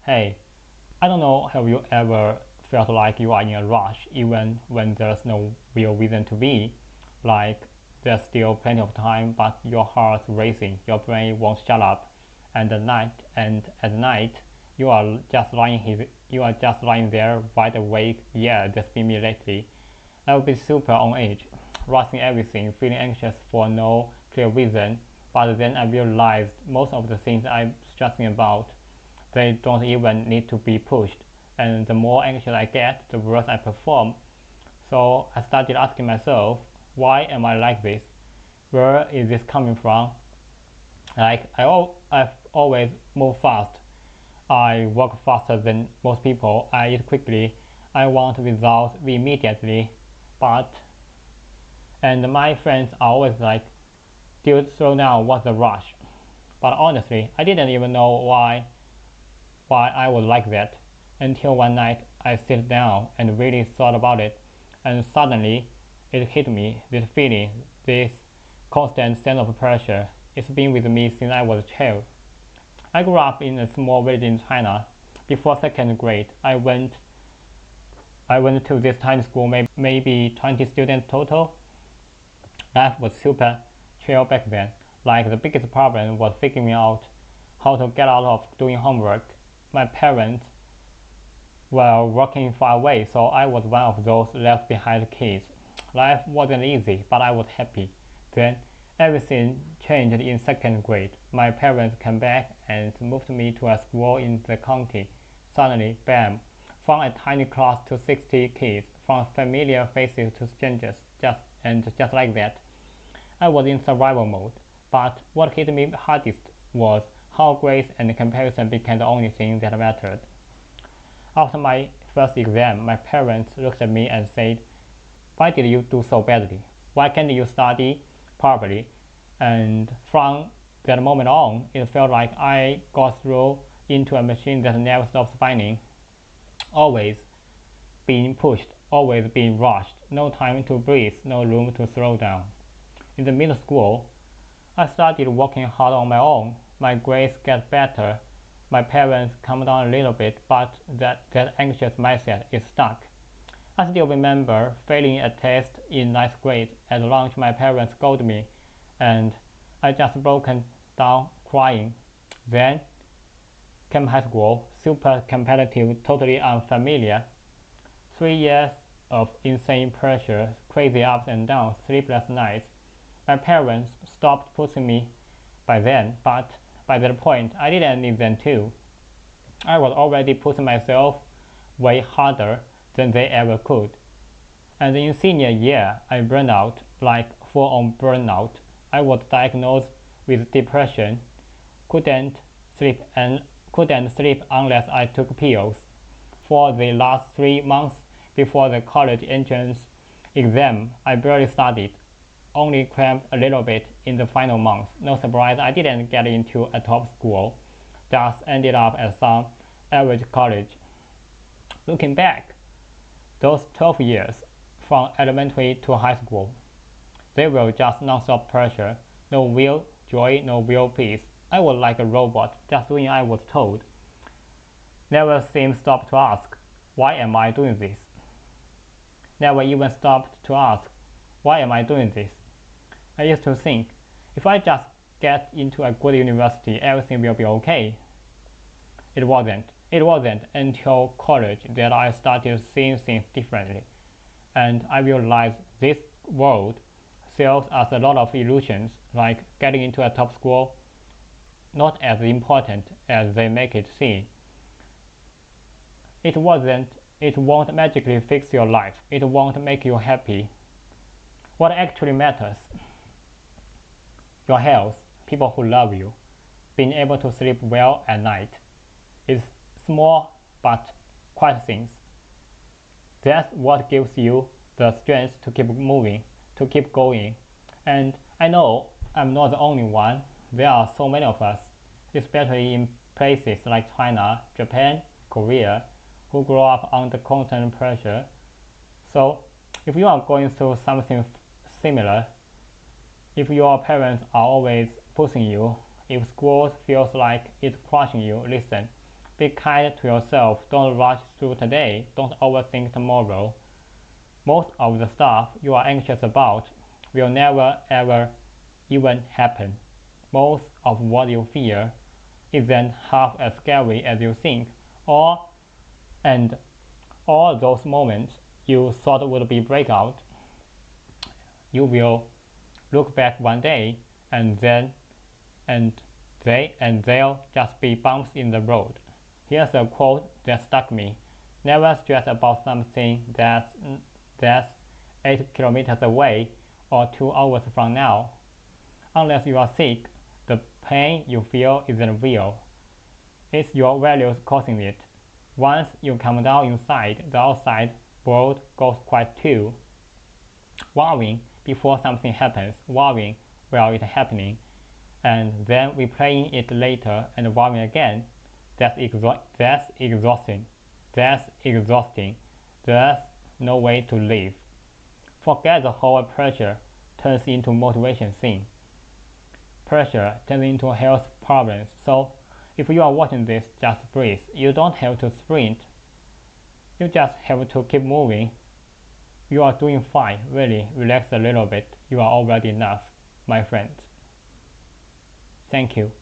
Hey, I don't know, have you ever felt like you are in a rush even when there's no real reason to be? Like there's still plenty of time, but your heart's racing, your brain won't shut up, and at night you are just lying there wide awake. Yeah, that's been me lately. I would be super on edge, rushing everything, feeling anxious for no clear reason. But then I realized most of the things I'm stressing about, they don't even need to be pushed. And the more anxious I get, the worse I perform. So I started asking myself, why am I like this? Where is this coming from? I've always moved fast. I work faster than most people. I eat quickly. I want results immediately. But and my friends are always like, dude, slow down, what's the rush? But honestly, I didn't even know why I was like that until one night I sit down and really thought about it, and suddenly it hit me, this feeling, this constant sense of pressure. It's been with me since I was a child. I grew up in a small village in China. Before second grade, I went to this tiny school, maybe 20 students total. Life was super chill back then. Like the biggest problem was figuring out how to get out of doing homework. My parents were working far away, so I was one of those left behind kids. Life wasn't easy, but I was happy. Then everything changed in second grade. My parents came back and moved me to a school in the county. Suddenly, bam, from a tiny class to 60 kids, from familiar faces to strangers, just like that. I was in survival mode, but what hit me hardest was how grades and comparison became the only thing that mattered. After my first exam, my parents looked at me and said, why did you do so badly? Why can't you study properly? And from that moment on, it felt like I got thrown into a machine that never stops spinning. Always being pushed, always being rushed, no time to breathe, no room to slow down. In the middle school, I started working hard on my own. My grades get better. My parents calm down a little bit, but that anxious mindset is stuck. I still remember failing a test in ninth grade. At lunch, my parents scolded me, and I just broken down crying. Then came high school, super competitive, totally unfamiliar. 3 years of insane pressure, crazy ups and downs, sleepless nights. My parents stopped pushing me by then, but by that point, I didn't need them to. I was already pushing myself way harder than they ever could. And in senior year, I burned out, like full-on burnout. I was diagnosed with depression, couldn't sleep unless I took pills. For the last 3 months before the college entrance exam, I barely studied, only crammed a little bit in the final months. No surprise, I didn't get into a top school, just ended up at some average college. Looking back, those 12 years, from elementary to high school, they were just non-stop pressure, no real joy, no real peace. I was like a robot, just doing I was told. Never seemed stopped to ask, why am I doing this? Never even stopped to ask, why am I doing this? I used to think, if I just get into a good university, everything will be okay. It wasn't. It wasn't until college that I started seeing things differently. And I realized this world sells us a lot of illusions, like getting into a top school, not as important as they make it seem. It won't magically fix your life. It won't make you happy. What actually matters? Your health, people who love you, being able to sleep well at night. It's small but quiet things. That's what gives you the strength to keep moving, to keep going. And I know I'm not the only one. There are so many of us, especially in places like China, Japan, Korea, who grow up under constant pressure. So if you are going through something similar, if your parents are always pushing you, if school feels like it's crushing you, listen. Be kind to yourself. Don't rush through today. Don't overthink tomorrow. Most of the stuff you are anxious about will never ever even happen. Most of what you fear isn't half as scary as you think, and all those moments you thought would be breakout, you will look back one day and they'll just be bumps in the road. Here's a quote that stuck me. Never stress about something that's 8 kilometers away or 2 hours from now. Unless you are sick, the pain you feel isn't real. It's your values causing it. Once you calm down inside, the outside world goes quiet too. Worrying before something happens, worrying while it's happening, and then replaying it later and worrying again, that's exhausting. That's exhausting. There's no way to live. Forget the whole pressure turns into motivation thing. Pressure turns into health problems. So if you are watching this, just breathe. You don't have to sprint. You just have to keep moving. You are doing fine. Really, relax a little bit. You are already enough, my friends. Thank you.